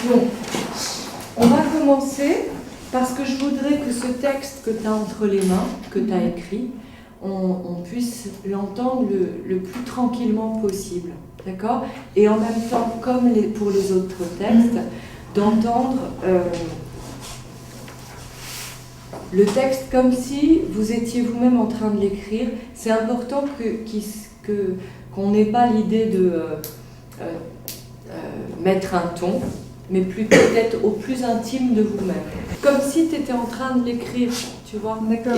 Donc, on va commencer parce que je voudrais que ce texte que tu as entre les mains, que tu as écrit, on puisse l'entendre le plus tranquillement possible. D'accord? Et en même temps, comme pour les autres textes, d'entendre le texte comme si vous étiez vous-même en train de l'écrire. C'est important qu'on n'ait pas l'idée de mettre un ton, mais plutôt d'être au plus intime de vous-même. Comme si tu étais en train de l'écrire, tu vois. D'accord.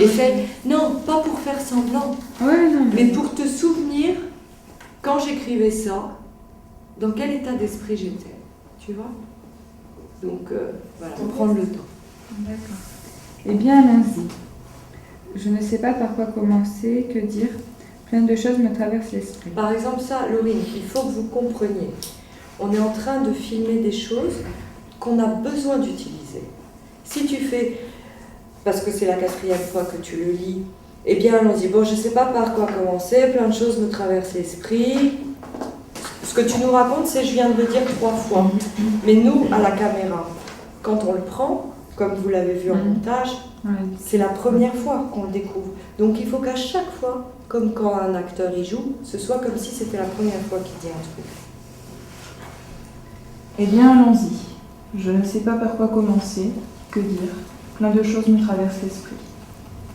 Non, pas pour faire semblant, mais pour te souvenir, quand j'écrivais ça, dans quel état d'esprit j'étais, tu vois. Donc, voilà, prendre le temps. D'accord. Eh bien, allons-y. Je ne sais pas par quoi commencer, que dire. Plein de choses me traversent l'esprit. Par exemple, ça, Laurine, il faut que vous compreniez. On est en train de filmer des choses qu'on a besoin d'utiliser. Si tu fais, parce que c'est la 4e fois que tu le lis, eh bien, allons-y. Bon, je ne sais pas par quoi commencer, plein de choses me traversent l'esprit. Ce que tu nous racontes, c'est je viens de le dire 3 fois. Mais nous, à la caméra, quand on le prend, comme vous l'avez vu en montage, c'est la première fois qu'on le découvre. Donc il faut qu'à chaque fois, comme quand un acteur y joue, ce soit comme si c'était la première fois qu'il dit un truc. Eh bien, allons-y. Je ne sais pas par quoi commencer, que dire. Plein de choses me traversent l'esprit.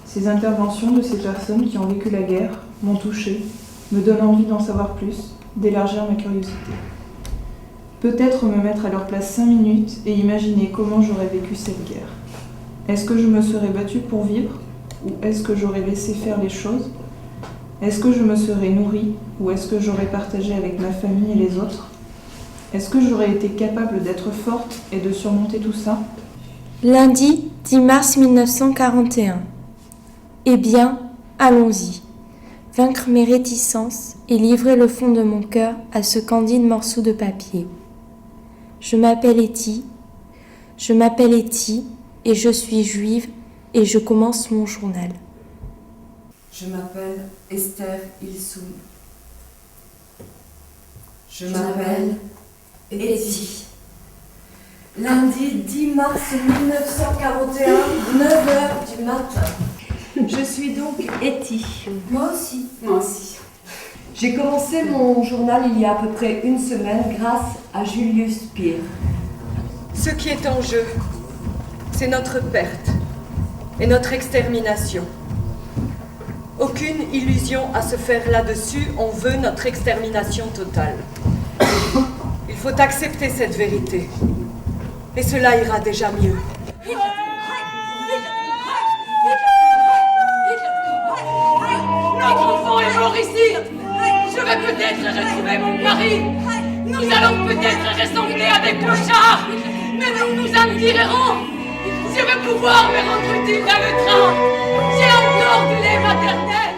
Ces interventions de ces personnes qui ont vécu la guerre m'ont touchée, me donnent envie d'en savoir plus, d'élargir ma curiosité. Peut-être me mettre à leur place 5 minutes et imaginer comment j'aurais vécu cette guerre. Est-ce que je me serais battue pour vivre ou est-ce que j'aurais laissé faire les choses? Est-ce que je me serais nourrie ou est-ce que j'aurais partagé avec ma famille et les autres? Est-ce que j'aurais été capable d'être forte et de surmonter tout ça? Lundi 10 mars 1941. Eh bien, allons-y. Vaincre mes réticences et livrer le fond de mon cœur à ce candide morceau de papier. Je m'appelle Etty et je suis juive et je commence mon journal. Je m'appelle Esther Ilsoun. Je m'appelle Etty. Lundi 10 mars 1941, 9h du matin. Je suis donc Etty. Moi aussi. Moi aussi. J'ai commencé mon journal il y a à peu près 1 semaine grâce à Julius Peer. Ce qui est en jeu, c'est notre perte et notre extermination. Aucune illusion à se faire là-dessus, on veut notre extermination totale. Il faut accepter cette vérité. Et cela ira déjà mieux. Notre enfant est mort ici. Je vais peut-être retrouver mon mari. Nous allons peut-être ressembler à des clochards. Mais nous nous en tirerons. Je vais pouvoir me rendre utile dans le train. J'ai encore du lait maternel.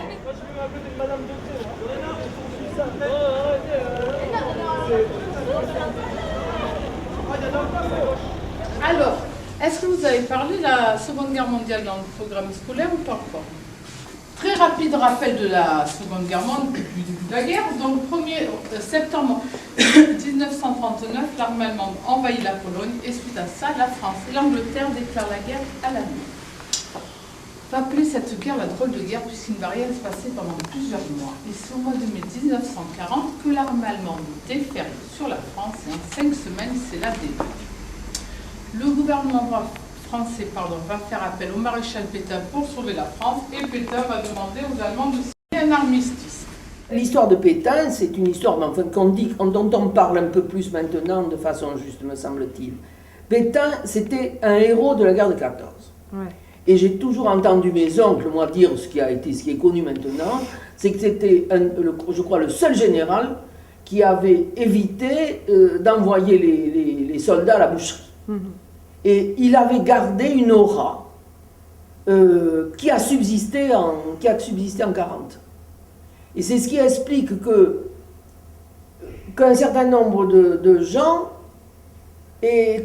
Alors, est-ce que vous avez parlé de la Seconde Guerre mondiale dans le programme scolaire ou pas encore? Très rapide rappel de la Seconde Guerre mondiale, du début de la guerre. Donc, le 1er septembre 1939, l'armée allemande envahit la Pologne et suite à ça, la France et l'Angleterre déclarent la guerre à l'Allemagne. On va appeler cette guerre la drôle de guerre puisqu'une barrière se passait pendant plusieurs mois. Et c'est au mois de mai 1940 que l'armée allemande déferle sur la France et en 5 semaines, c'est la défaite. Le gouvernement français va faire appel au maréchal Pétain pour sauver la France et Pétain va demander aux Allemands de signer un armistice. L'histoire de Pétain, c'est une histoire dont on parle un peu plus maintenant de façon juste, me semble-t-il. Pétain, c'était un héros de la guerre de 14. Ouais. Et j'ai toujours entendu mes oncles, moi, dire ce qui est connu maintenant, c'est que c'était, je crois, le seul général qui avait évité d'envoyer les soldats à la boucherie. Et il avait gardé une aura qui a subsisté en 40. Et c'est ce qui explique qu'un certain nombre de gens aient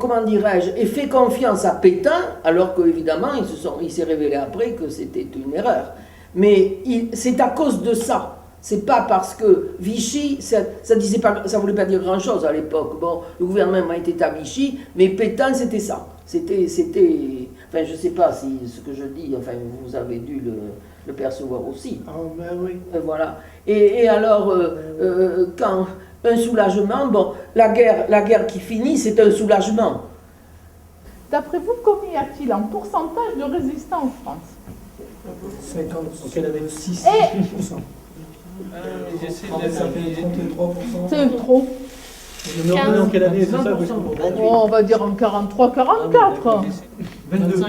fait confiance à Pétain, alors qu'évidemment il s'est révélé après que c'était une erreur. Mais c'est à cause de ça. C'est pas parce que Vichy, ça disait pas, ça voulait pas dire grand-chose à l'époque. Bon, le gouvernement était à Vichy, mais Pétain, c'était ça. C'était, enfin, je sais pas si ce que je dis, enfin, vous avez dû le percevoir aussi. Ah ben oui. Voilà. Et alors, quand un soulagement, bon, la guerre qui finit, c'est un soulagement. D'après vous, combien y a-t-il en pourcentage de résistants en France? 50, quelle année 6%. J'essaie Ça fait 33%. C'est trop. Le Nord en quelle année, c'est ça? Oh, on va dire en 43, 44. 22.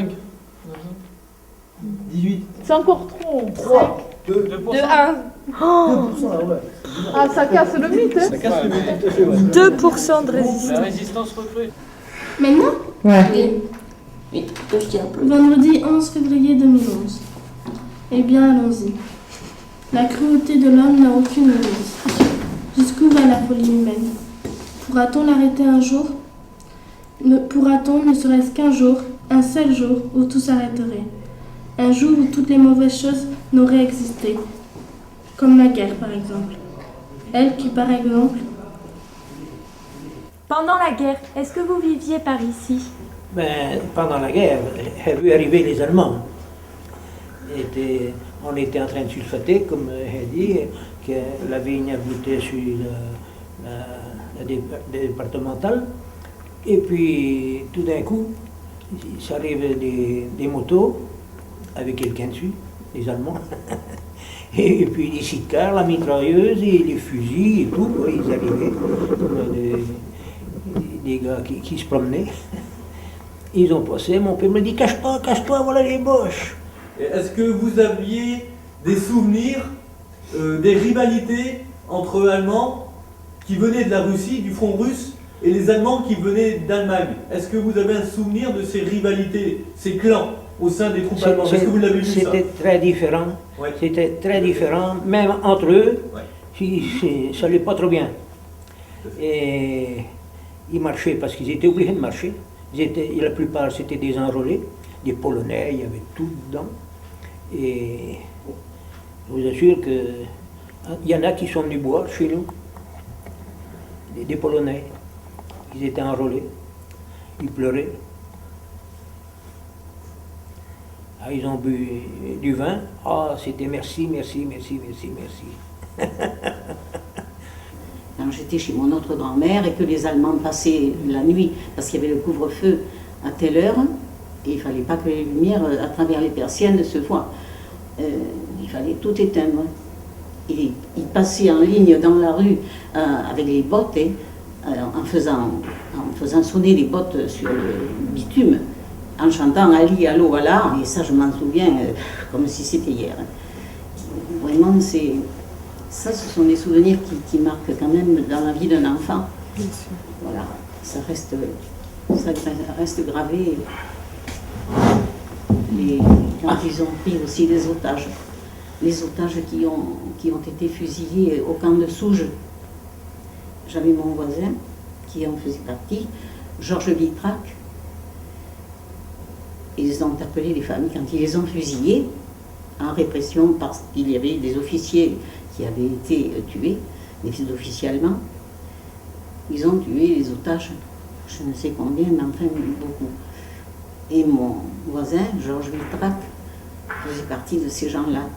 18. C'est encore trop. 3. 2. 2, 1. 2%, ah ouais. Ah, ça casse le mythe. Hein. Ça casse le mythe, tout à fait, ouais. 2% de résistance. La résistance recrue. Maintenant Ouais. Oui. Vendredi 11 février 2011. Eh bien, allons-y. La cruauté de l'homme n'a aucune limite. Jusqu'où va la folie humaine? Pourra-t-on l'arrêter un jour? Pourra-t-on, ne serait-ce qu'un jour, un seul jour, où tout s'arrêterait? Un jour où toutes les mauvaises choses n'auraient existé. Comme la guerre, par exemple. Elle qui, par exemple... Pendant la guerre, est-ce que vous viviez par ici? Ben, pendant la guerre, j'ai vu arriver les Allemands. On était en train de sulfater, comme elle dit, que la vigne habitait sur la départementale. Et puis, tout d'un coup, ça arrive des motos avec quelqu'un dessus, les Allemands. Et puis les sicars, la mitrailleuse et les fusils et tout, ils arrivaient comme des gars qui se promenaient. Ils ont passé, mon père me dit cache-toi, voilà les Boches. Est-ce que vous aviez des souvenirs des rivalités entre Allemands qui venaient de la Russie, du front russe, et les Allemands qui venaient d'Allemagne? Est-ce que vous avez un souvenir de ces rivalités, ces clans au sein des troupes allemandes? Est-ce que vous l'avez vu ça? C'était très différent. Ouais. C'était très différent, même entre eux, ça n'allait pas trop bien. Et ils marchaient parce qu'ils étaient obligés de marcher. La plupart c'était des enrôlés, des Polonais, il y avait tout dedans. Et je vous assure qu'il y en a qui sont venus boire chez nous, des Polonais. Ils étaient enrôlés, ils pleuraient. Ah, ils ont bu du vin. Ah, c'était merci. Quand j'étais chez mon autre grand-mère et que les Allemands passaient la nuit, parce qu'il y avait le couvre-feu à telle heure, et il ne fallait pas que les lumières à travers les persiennes se voient. Il fallait tout éteindre. Et ils passaient en ligne dans la rue avec les bottes, en faisant sonner les bottes sur le bitume, en chantant Ali, allô, voilà, et ça je m'en souviens comme si c'était hier. Vraiment, ça, ce sont des souvenirs qui marquent quand même dans la vie d'un enfant. Voilà, ça reste gravé. Quand ils ont pris aussi les otages qui ont été fusillés au camp de Souges. J'avais mon voisin qui en faisait partie, Georges Vitrac. Ils ont appelé les familles quand ils les ont fusillés en répression parce qu'il y avait des officiers qui avaient été tués, des officiers allemands. Ils ont tué les otages, je ne sais combien, mais enfin beaucoup. Et mon voisin, Georges Vitrac, faisait partie de ces gens-là.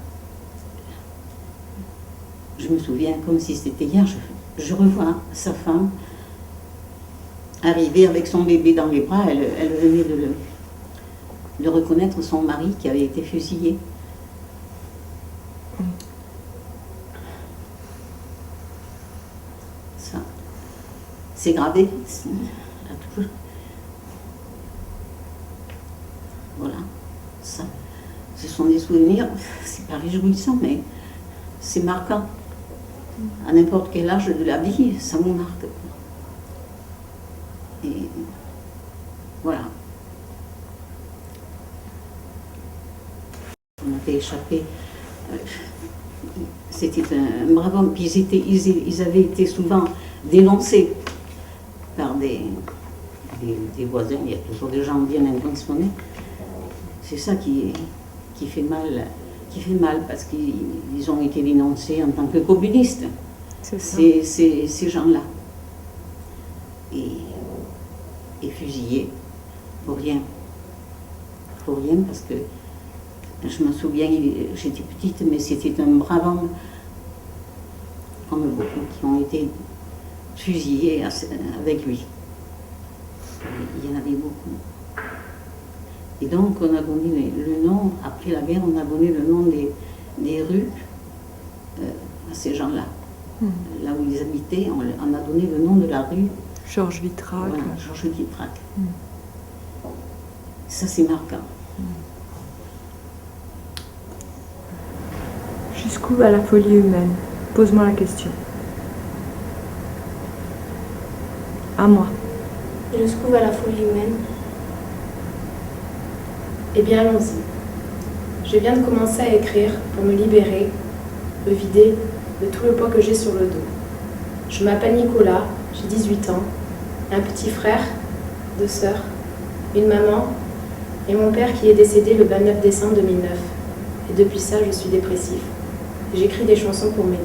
Je me souviens comme si c'était hier, je revois sa femme arriver avec son bébé dans les bras, elle venait de reconnaître son mari qui avait été fusillé. Ça, c'est gravé. Voilà, ça, ce sont des souvenirs, c'est pas réjouissant, mais c'est marquant. À n'importe quel âge de la vie, ça vous marque. Et voilà. On avait échappé. C'était un brave homme. Puis ils avaient été souvent dénoncés par des voisins. Il y a toujours des gens bien intentionnés. C'est ça qui fait mal qui fait mal parce qu'ils ont été dénoncés en tant que communistes. C'est ça. Ces gens-là. Et fusillés pour rien. Pour rien parce que je me souviens, j'étais petite, mais c'était un brave homme, comme beaucoup qui ont été fusillés avec lui. Il y en avait beaucoup. Et donc on a donné le nom, après la guerre, on a donné le nom des rues à ces gens-là. Là où ils habitaient, on a donné le nom de la rue. Georges Vitrac. Voilà, Georges Vitrac. Ça, c'est marquant. Jusqu'où va la folie humaine? Pose-moi la question. À moi. Et jusqu'où va la folie humaine? Eh bien, allons-y. Je viens de commencer à écrire pour me libérer, me vider de tout le poids que j'ai sur le dos. Je m'appelle Nicolas, j'ai 18 ans, un petit frère, 2 sœurs, une maman et mon père qui est décédé le 29 décembre 2009. Et depuis ça, je suis dépressif. J'écris des chansons pour m'aider.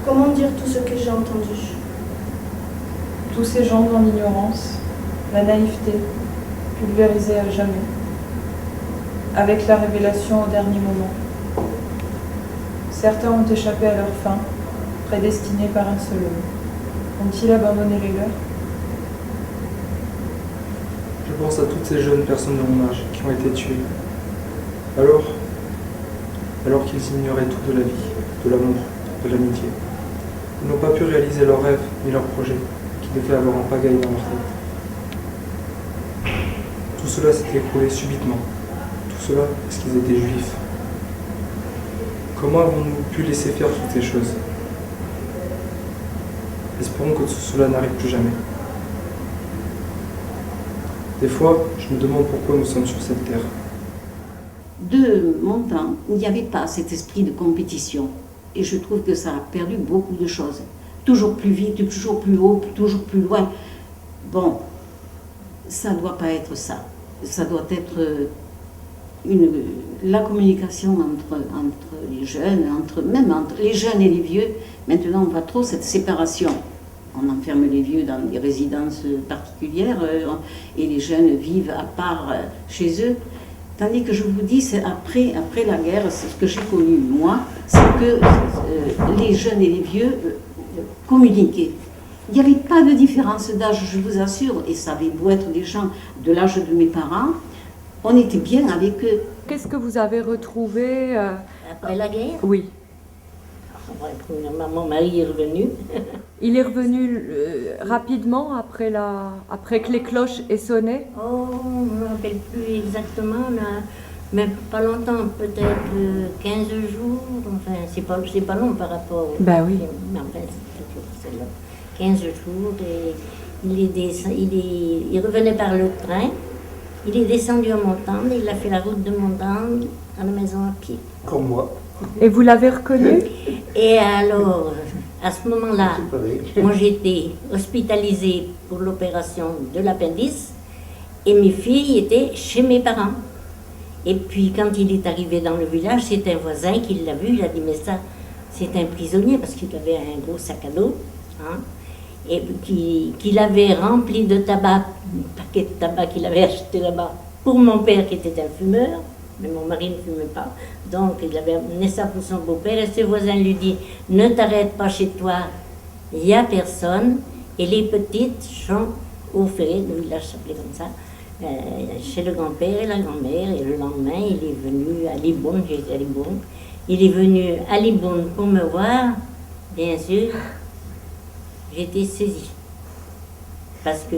Comment dire tout ce que j'ai entendu? Tous ces gens dans l'ignorance, la naïveté, pulvérisée à jamais, avec la révélation au dernier moment. Certains ont échappé à leur fin, prédestinés par un seul homme. Ont-ils abandonné les leurs? Je pense à toutes ces jeunes personnes de mon âge qui ont été tuées. Alors qu'ils ignoraient tout de la vie, de l'amour, de l'amitié. Ils n'ont pas pu réaliser leurs rêves ni leurs projets, qui devaient avoir en pagaille dans leur tête. Tout cela s'est écroulé subitement. Tout cela parce qu'ils étaient juifs. Comment avons-nous pu laisser faire toutes ces choses? Espérons que cela n'arrive plus jamais. Des fois, je me demande pourquoi nous sommes sur cette terre. De mon temps, il n'y avait pas cet esprit de compétition. Et je trouve que ça a perdu beaucoup de choses. Toujours plus vite, toujours plus haut, toujours plus loin. Bon, ça ne doit pas être ça. Ça doit être la communication entre les jeunes, même entre les jeunes et les vieux. Maintenant, on voit trop cette séparation. On enferme les vieux dans des résidences particulières et les jeunes vivent à part chez eux. Tandis que je vous dis, c'est après la guerre, c'est ce que j'ai connu moi, c'est que les jeunes et les vieux communiquaient. Il n'y avait pas de différence d'âge, je vous assure, et ça avait beau être des gens de l'âge de mes parents, on était bien avec eux. Qu'est-ce que vous avez retrouvé après la guerre? Oui. Mon mari est revenu. Il est revenu rapidement après que les cloches aient sonné? Oh, je ne me rappelle plus exactement, là. Mais pas longtemps, peut-être 15 jours. Enfin, c'est pas long par rapport au... Ben oui. Mais enfin, c'est long. 15 jours et il revenait par le train. Il est descendu en montagne, il a fait la route de montagne à la maison à pied. Comme moi. Et vous l'avez reconnu? Et alors, à ce moment-là, moi j'étais hospitalisée pour l'opération de l'appendice et mes filles étaient chez mes parents. Et puis quand il est arrivé dans le village, c'est un voisin qui l'a vu, il a dit mais ça, c'est un prisonnier parce qu'il avait un gros sac à dos, hein, et qu'il avait rempli de tabac, un paquet de tabac qu'il avait acheté là-bas pour mon père qui était un fumeur. Mais mon mari ne fumait pas, donc il avait amené ça pour son beau-père. Et ce voisin lui dit, ne t'arrête pas chez toi, il n'y a personne. Et les petites sont au Ferré, le village s'appelait comme ça, chez le grand-père et la grand-mère. Et le lendemain, il est venu à Libourne, j'étais à Libourne. Il est venu à Libourne pour me voir, bien sûr. J'étais saisie. Parce que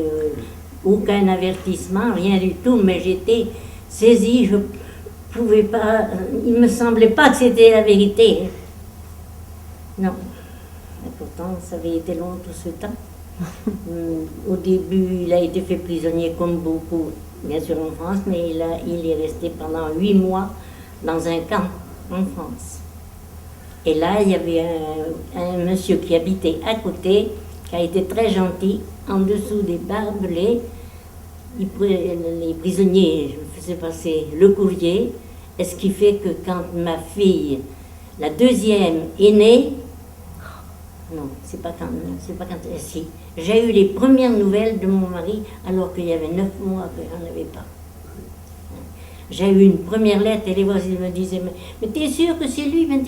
aucun avertissement, rien du tout, mais j'étais saisie. Je pouvais pas, il me semblait pas que c'était la vérité. Non. Et pourtant, ça avait été long tout ce temps. Au début, il a été fait prisonnier comme beaucoup, bien sûr en France, mais il est resté pendant 8 mois dans un camp en France. Et là, il y avait un monsieur qui habitait à côté, qui a été très gentil. En dessous des barbelés, les prisonniers faisaient passer le courrier. Et ce qui fait que quand ma fille, la deuxième, est née, non, c'est pas quand, si, j'ai eu les premières nouvelles de mon mari alors qu'il y avait 9 mois que j'en avais pas. J'ai eu une première lettre et les voisins me disaient, mais t'es sûr que c'est lui? Mais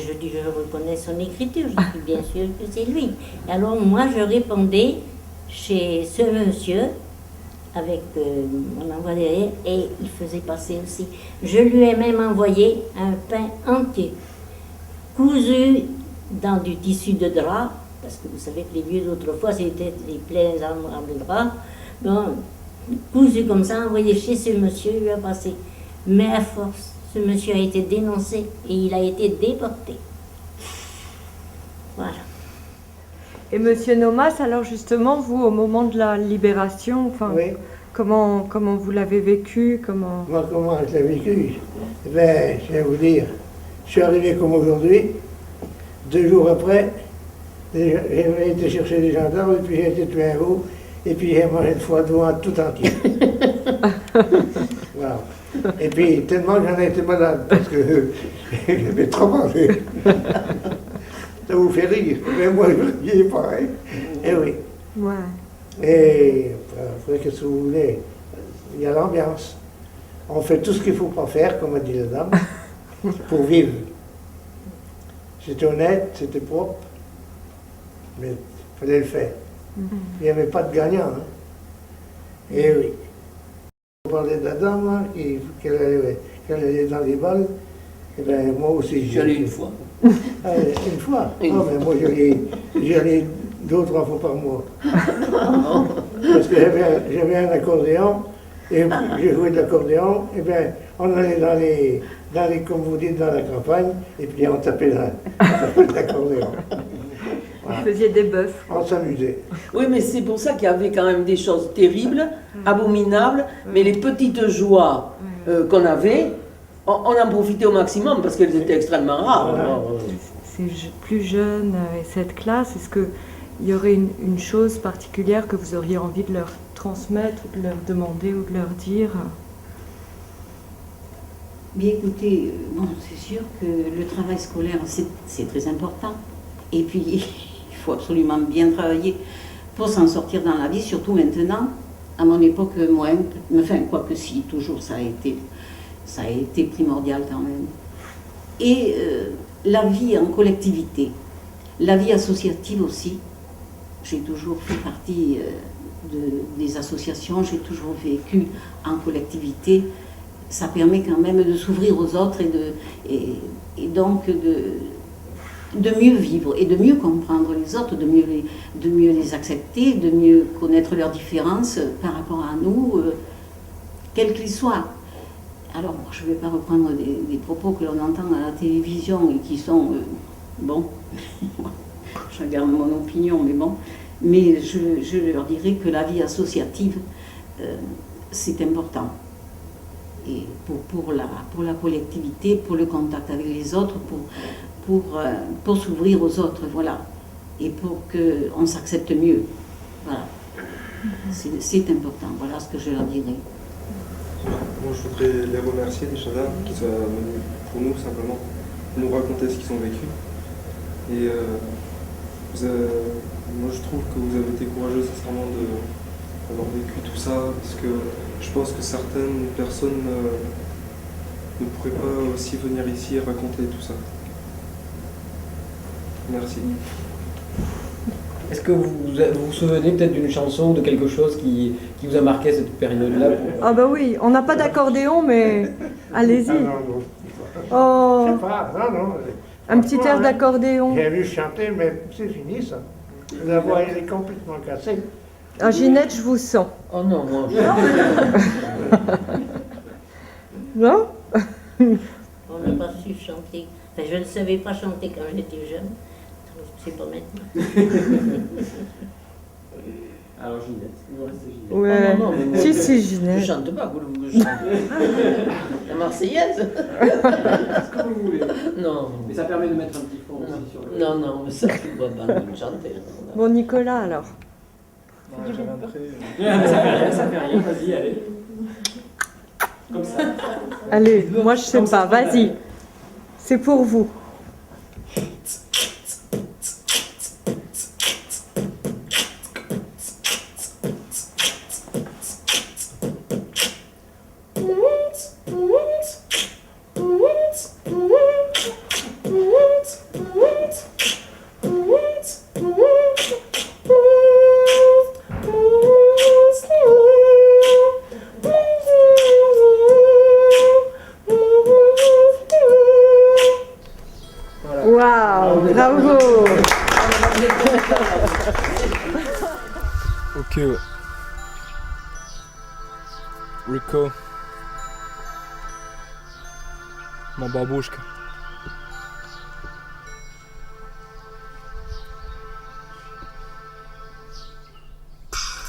je dis, je reconnais son écriture, je dis bien sûr que c'est lui. Et alors moi je répondais chez ce monsieur avec mon envoi derrière et il faisait passer aussi. Je lui ai même envoyé un pain entier, cousu dans du tissu de drap, parce que vous savez que les vieux d'autrefois c'était des pleins armoires de drap. Bon, cousu comme ça, envoyé chez ce monsieur, il lui a passé. Mais à force, ce monsieur a été dénoncé et il a été déporté. Voilà. Et Monsieur Nomas, alors justement, vous, au moment de la libération, enfin, oui. comment vous l'avez vécu, Moi, comment je l'ai vécu? Eh bien, je vais vous dire, je suis arrivé comme aujourd'hui, 2 jours après, j'ai été chercher des gendarmes, et puis j'ai été tué un veau, et puis j'ai mangé une foie de veau tout entier. Voilà. Et puis, tellement j'en ai été malade, parce que j'avais trop mangé. Ça vous fait rire, mais moi je riais pareil. Eh oui. Ouais. Et après, qu'est-ce que vous voulez? Il y a l'ambiance. On fait tout ce qu'il ne faut pas faire, comme a dit la dame, pour vivre. C'était honnête, c'était propre, mais il fallait le faire. Il n'y avait pas de gagnant. Hein. Eh oui. On parlait de la dame, hein, qu'elle allait dans les balles. Eh bien, moi aussi, j'y allais une fois. Une fois? Non, mais moi, j'y allais 2 ou 3 fois par mois. Parce que j'avais un accordéon, et j'ai joué de l'accordéon, et bien, on allait dans les, comme vous dites, dans la campagne, et puis on tapait l'accordéon. Vous faisiez des bœufs. On s'amusait. Oui, mais c'est pour ça qu'il y avait quand même des choses terribles, abominables, mais les petites joies qu'on avait, on en profitait au maximum parce qu'elles étaient extrêmement rares. Voilà. Ces plus jeunes et cette classe, est-ce qu'il y aurait une chose particulière que vous auriez envie de leur transmettre, ou de leur demander, ou de leur dire? Bien écoutez, bon, c'est sûr que le travail scolaire, c'est très important. Et puis, il faut absolument bien travailler pour s'en sortir dans la vie, surtout maintenant. À mon époque, moins, enfin, quoique si, toujours ça a été primordial quand même. Et la vie en collectivité, la vie associative aussi. J'ai toujours fait partie des associations, j'ai toujours vécu en collectivité. Ça permet quand même de s'ouvrir aux autres et donc de mieux vivre et de mieux comprendre les autres, de mieux les accepter, de mieux connaître leurs différences par rapport à nous, quels qu'ils soient. Alors, je ne vais pas reprendre des propos que l'on entend à la télévision et qui sont, bon, je garde mon opinion, mais bon, mais je leur dirais que la vie associative, c'est important. Et pour la collectivité, pour le contact avec les autres, pour s'ouvrir aux autres, voilà. Et pour qu'on s'accepte mieux. Voilà. C'est important, voilà ce que je leur dirais. Moi, je voudrais les remercier déjà qu'ils soient venus pour nous, simplement, nous raconter ce qu'ils ont vécu. Et moi, je trouve que vous avez été courageux, sincèrement, d'avoir vécu tout ça, parce que je pense que certaines personnes ne pourraient pas aussi venir ici et raconter tout ça. Merci. Est-ce que vous vous souvenez peut-être d'une chanson ou de quelque chose qui vous a marqué cette période-là? Ah bah oui, on n'a pas d'accordéon, mais allez-y. Oh. Je sais pas, non. Un petit air d'accordéon. J'ai vu chanter, mais c'est fini ça. La voix elle est complètement cassée. Ah, Ginette, je vous sens. Oh non, moi. Non? On n'a pas su chanter. Enfin, je ne savais pas chanter quand j'étais jeune. Je ne sais pas maintenant. Alors Ginette, il nous reste Ginette. Ouais. Oh, non, mais moi, Si, Ginette. Je chante pas, voulez-vous que je chante la Marseillaise. Ce que vous voulez. Non. Mais ça permet de mettre un petit fond aussi sur le... Non, mais ça, tu ne dois pas me chanter. Bon, Nicolas, alors. Ouais, j'avais un très... Ça fait rien, vas-y, allez. Comme ça. Allez, moi je sais pas, vas-y. C'est pour vous. Waouh, bravo. Ok, ouais. Rico. Ma babouchka.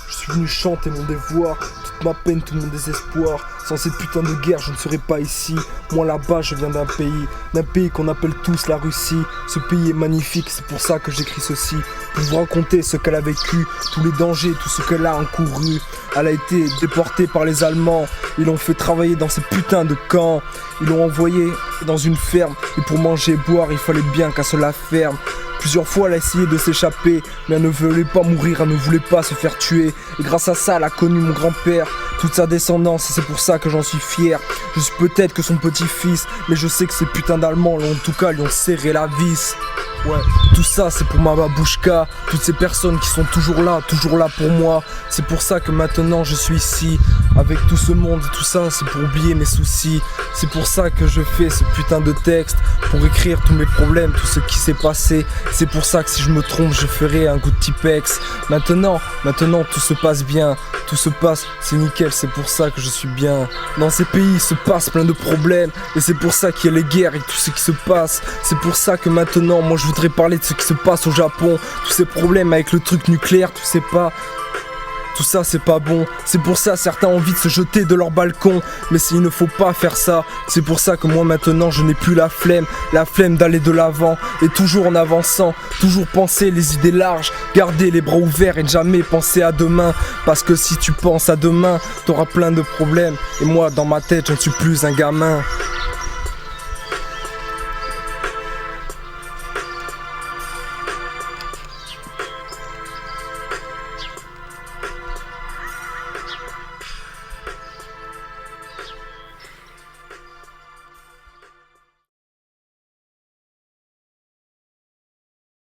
Je suis venu chanter mon devoir, toute ma peine, tout mon désespoir. Sans cette putain de guerre, je ne serais pas ici. Moi là-bas, je viens d'un pays qu'on appelle tous la Russie. Ce pays est magnifique, c'est pour ça que j'écris ceci. Pour vous raconter ce qu'elle a vécu, tous les dangers, tout ce qu'elle a encouru. Elle a été déportée par les Allemands. Ils l'ont fait travailler dans ces putains de camps. Ils l'ont envoyée dans une ferme. Et pour manger et boire, il fallait bien qu'elle se la ferme. Plusieurs fois, elle a essayé de s'échapper, mais elle ne voulait pas mourir, elle ne voulait pas se faire tuer. Et grâce à ça, elle a connu mon grand-père, toute sa descendance, et c'est pour ça que j'en suis fier. Je suis peut-être que son petit-fils, mais je sais que ces putains d'Allemands, en tout cas, lui ont serré la vis. Ouais, tout ça c'est pour ma babouchka, toutes ces personnes qui sont toujours là pour moi. C'est pour ça que maintenant je suis ici, avec tout ce monde et tout ça, c'est pour oublier mes soucis. C'est pour ça que je fais ce putain de texte, pour écrire tous mes problèmes, tout ce qui s'est passé. C'est pour ça que si je me trompe, je ferai un coup de Tipex. Maintenant tout se passe bien, tout se passe, c'est nickel, c'est pour ça que je suis bien. Dans ces pays il se passe plein de problèmes, et c'est pour ça qu'il y a les guerres et tout ce qui se passe. C'est pour ça que maintenant, moi je voudrais parler de ce qui se passe au Japon. Tous ces problèmes avec le truc nucléaire, tu sais pas. Tout ça c'est pas bon, c'est pour ça certains ont envie de se jeter de leur balcon. Mais il ne faut pas faire ça, c'est pour ça que moi maintenant je n'ai plus la flemme d'aller de l'avant. Et toujours en avançant, toujours penser les idées larges, garder les bras ouverts et ne jamais penser à demain. Parce que si tu penses à demain, t'auras plein de problèmes. Et moi dans ma tête je ne suis plus un gamin.